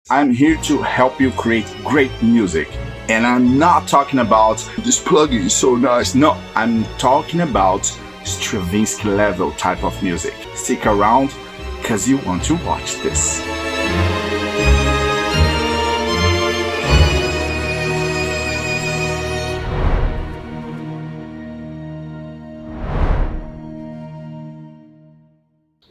I'm here to help you create great music. And I'm not talking about this plugin is so nice. No, I'm talking about Stravinsky level type of music. Stick around because you want to watch this.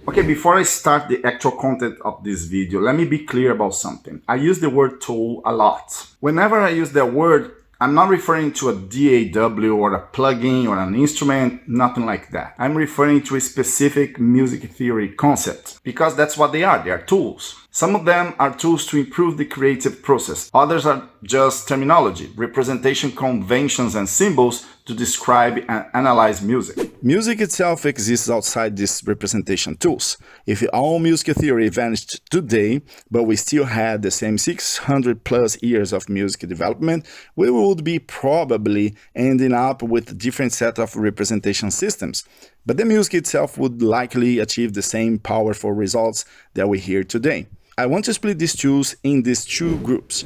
Okay, before I start the actual content of this video, let me be clear about something. I use the word tool a lot. Whenever I use that word, I'm not referring to a DAW or a plugin or an instrument, nothing like that. I'm referring to a specific music theory concept because that's what they are tools. Some of them are tools to improve the creative process. Others are just terminology, representation conventions and symbols to describe and analyze music. Music itself exists outside these representation tools. If all music theory vanished today, but we still had the same 600 plus years of music development, we would be probably ending up with a different set of representation systems. But the music itself would likely achieve the same powerful results that we hear today. I want to split these tools in these two groups,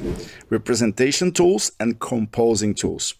representation tools and composing tools.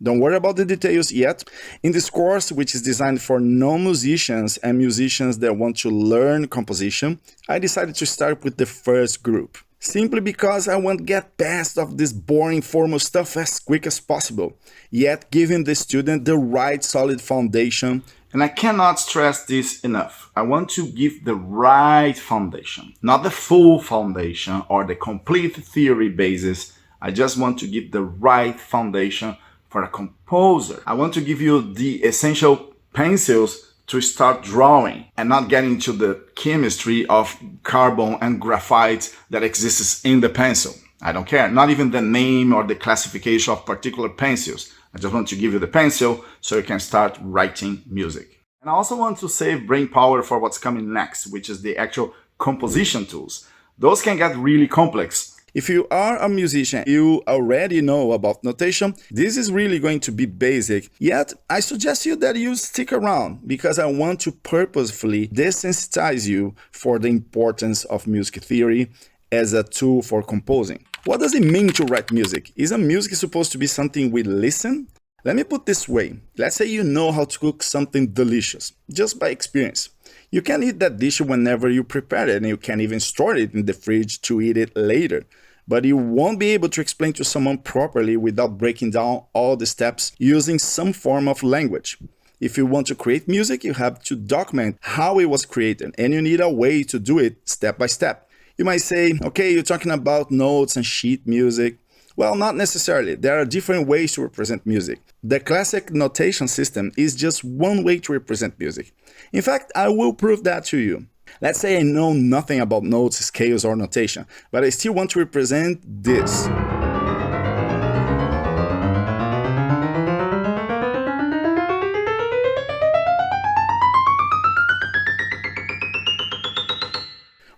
Don't worry about the details yet. In this course, which is designed for non-musicians and musicians that want to learn composition, I decided to start with the first group. Simply because I want to get past of this boring formal stuff as quick as possible, yet giving the student the right solid foundation. And I cannot stress this enough. I want to give the right foundation, not the full foundation or the complete theory basis. I just want to give the right foundation for a composer. I want to give you the essential pencils to start drawing and not get into the chemistry of carbon and graphite that exists in the pencil. I don't care, not even the name or the classification of particular pencils. I just want to give you the pencil so you can start writing music. And I also want to save brain power for what's coming next, which is the actual composition tools. Those can get really complex. If you are a musician, you already know about notation. This is really going to be basic, yet I suggest you that you stick around because I want to purposefully desensitize you for the importance of music theory as a tool for composing. What does it mean to write music? Isn't music supposed to be something we listen? Let me put it this way. Let's say you know how to cook something delicious, just by experience. You can eat that dish whenever you prepare it, and you can even store it in the fridge to eat it later. But you won't be able to explain to someone properly without breaking down all the steps using some form of language. If you want to create music, you have to document how it was created, and you need a way to do it step by step. You might say, okay, you're talking about notes and sheet music. Well, not necessarily. There are different ways to represent music. The classic notation system is just one way to represent music. In fact, I will prove that to you. Let's say I know nothing about notes, scales, or notation, but I still want to represent this.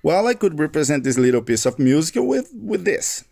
Well, I could represent this little piece of music with this.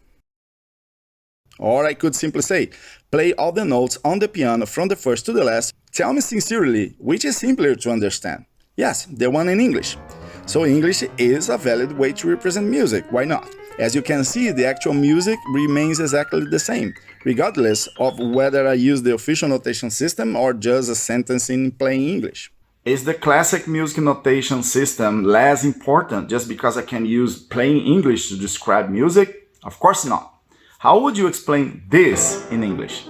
Or I could simply say, play all the notes on the piano from the first to the last. Tell me sincerely, which is simpler to understand? Yes, the one in English. So English is a valid way to represent music, why not? As you can see, the actual music remains exactly the same, regardless of whether I use the official notation system or just a sentence in plain English. Is the classic music notation system less important just because I can use plain English to describe music? Of course not. How would you explain this in English?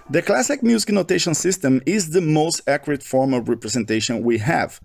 The classic music notation system is the most accurate form of representation we have.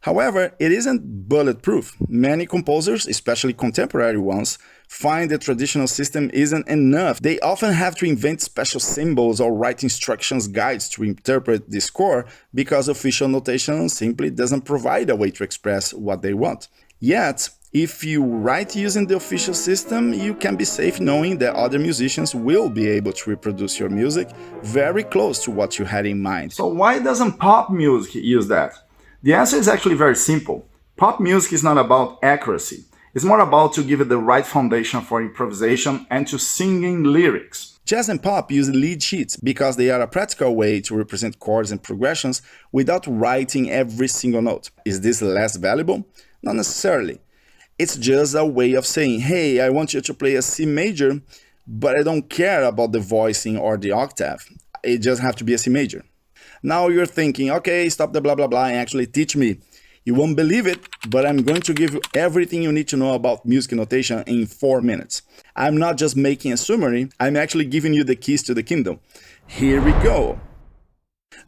However, it isn't bulletproof. Many composers, especially contemporary ones, find the traditional system isn't enough. They often have to invent special symbols or write instructions guides to interpret the score because official notation simply doesn't provide a way to express what they want. Yet, if you write using the official system, you can be safe knowing that other musicians will be able to reproduce your music very close to what you had in mind. So why doesn't pop music use that? The answer is actually very simple. Pop music is not about accuracy. It's more about to give it the right foundation for improvisation and to singing lyrics. Jazz and pop use lead sheets because they are a practical way to represent chords and progressions without writing every single note. Is this less valuable? Not necessarily. It's just a way of saying, hey, I want you to play a C major, but I don't care about the voicing or the octave. It just has to be a C major. Now you're thinking, okay, stop the blah blah blah and actually teach me. You won't believe it, but I'm going to give you everything you need to know about music notation in 4 minutes. I'm not just making a summary, I'm actually giving you the keys to the kingdom. Here we go.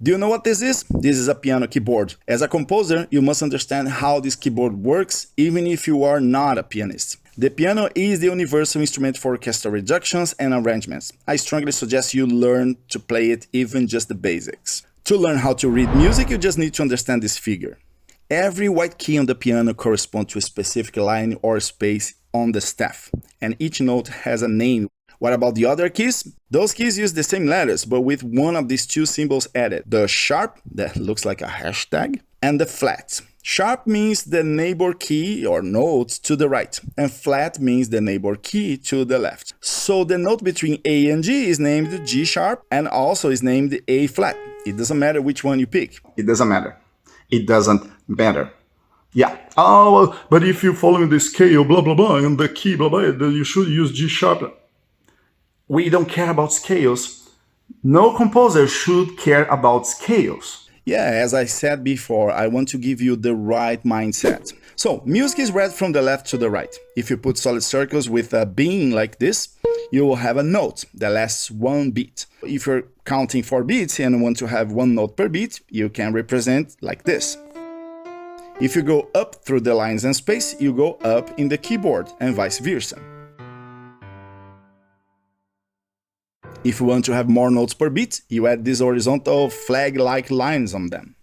Do you know what this is? This is a piano keyboard. As a composer, you must understand how this keyboard works, even if you are not a pianist. The piano is the universal instrument for orchestral reductions and arrangements. I strongly suggest you learn to play it, even just the basics. To learn how to read music, you just need to understand this figure. Every white key on the piano corresponds to a specific line or space on the staff, and each note has a name. What about the other keys? Those keys use the same letters, but with one of these two symbols added. The sharp, that looks like a hashtag, and the flat. Sharp means the neighbor key or note to the right, and flat means the neighbor key to the left. So the note between A and G is named G sharp and also is named A flat. It doesn't matter which one you pick. It doesn't matter. It doesn't matter. Yeah. Oh, but if you're following the scale, blah, blah, blah, and the key, blah, blah, you should use G sharp. We don't care about scales. No composer should care about scales. Yeah, as I said before, I want to give you the right mindset. So, music is read from the left to the right. If you put solid circles with a beam like this, you will have a note that lasts 1 beat. If you're counting 4 beats and want to have 1 note per beat, you can represent like this. If you go up through the lines and space, you go up in the keyboard and vice versa. If you want to have more notes per beat, you add these horizontal flag-like lines on them.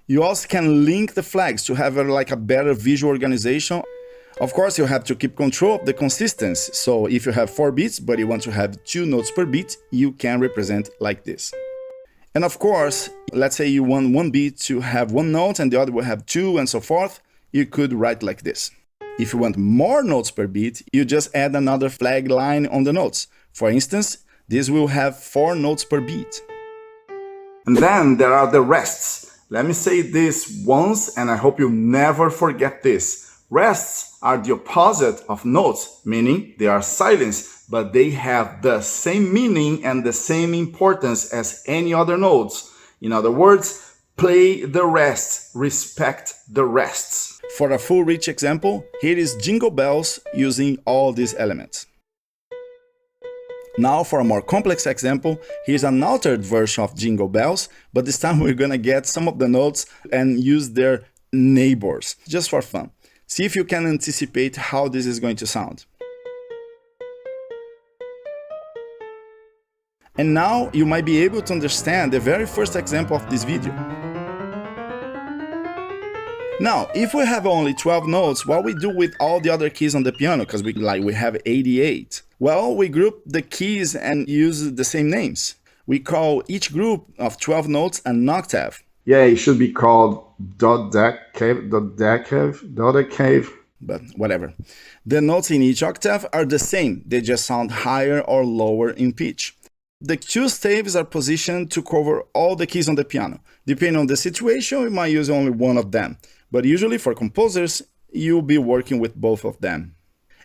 You also can link the flags to have a better visual organization. Of course, you have to keep control of the consistency. So if you have 4 beats, but you want to have 2 notes per beat, you can represent like this. And of course, let's say you want 1 beat to have 1 note and the other will have 2 and so forth, you could write like this. If you want more notes per beat, you just add another flag line on the notes. For instance, this will have 4 notes per beat. And then there are the rests. Let me say this once, and I hope you never forget this. Rests are the opposite of notes, meaning they are silence, but they have the same meaning and the same importance as any other notes. In other words, play the rests, respect the rests. For a full rich example, here is Jingle Bells using all these elements. Now for a more complex example, here's an altered version of Jingle Bells, but this time we're gonna get some of the notes and use their neighbors, just for fun. See if you can anticipate how this is going to sound. And now you might be able to understand the very first example of this video. Now, if we have only 12 notes, what we do with all the other keys on the piano, because we have 88? Well, we group the keys and use the same names. We call each group of 12 notes an octave. Yeah, it should be called dodecave, but whatever. The notes in each octave are the same, they just sound higher or lower in pitch. The 2 staves are positioned to cover all the keys on the piano. Depending on the situation, we might use only one of them. But usually for composers, you'll be working with both of them.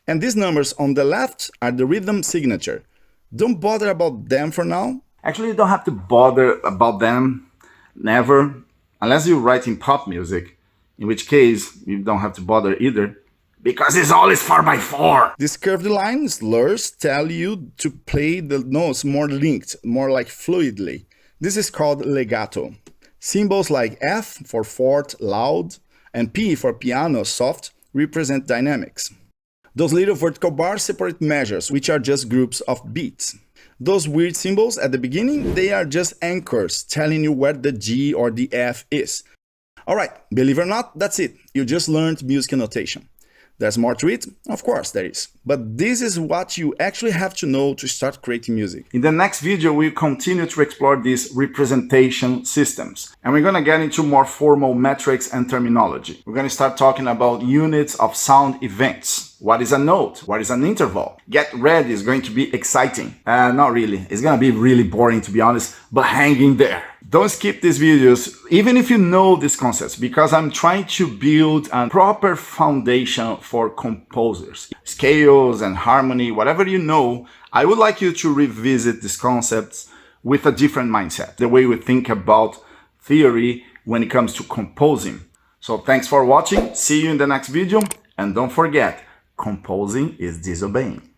And these numbers on the left are the rhythm signature. Don't bother about them for now. Actually, you don't have to bother about them, never, unless you write in pop music, in which case you don't have to bother either, because it's always 4x4. These curved line slurs tell you to play the notes more linked, more like fluidly. This is called legato. Symbols like F for forte, loud, and P for piano, soft, represent dynamics. Those little vertical bars separate measures, which are just groups of beats. Those weird symbols at the beginning, they are just anchors telling you where the G or the F is. Alright, believe it or not, that's it. You just learned music notation. There's more to it? Of course there is. But this is what you actually have to know to start creating music. In the next video, we'll continue to explore these representation systems. And we're going to get into more formal metrics and terminology. We're going to start talking about units of sound events. What is a note? What is an interval? Get ready, it's going to be exciting. Not really. It's going to be really boring, to be honest, but hang in there. Don't skip these videos, even if you know these concepts, because I'm trying to build a proper foundation for composers. Scales and harmony, whatever you know, I would like you to revisit these concepts with a different mindset, the way we think about theory when it comes to composing. So thanks for watching, see you in the next video, and don't forget, composing is disobeying.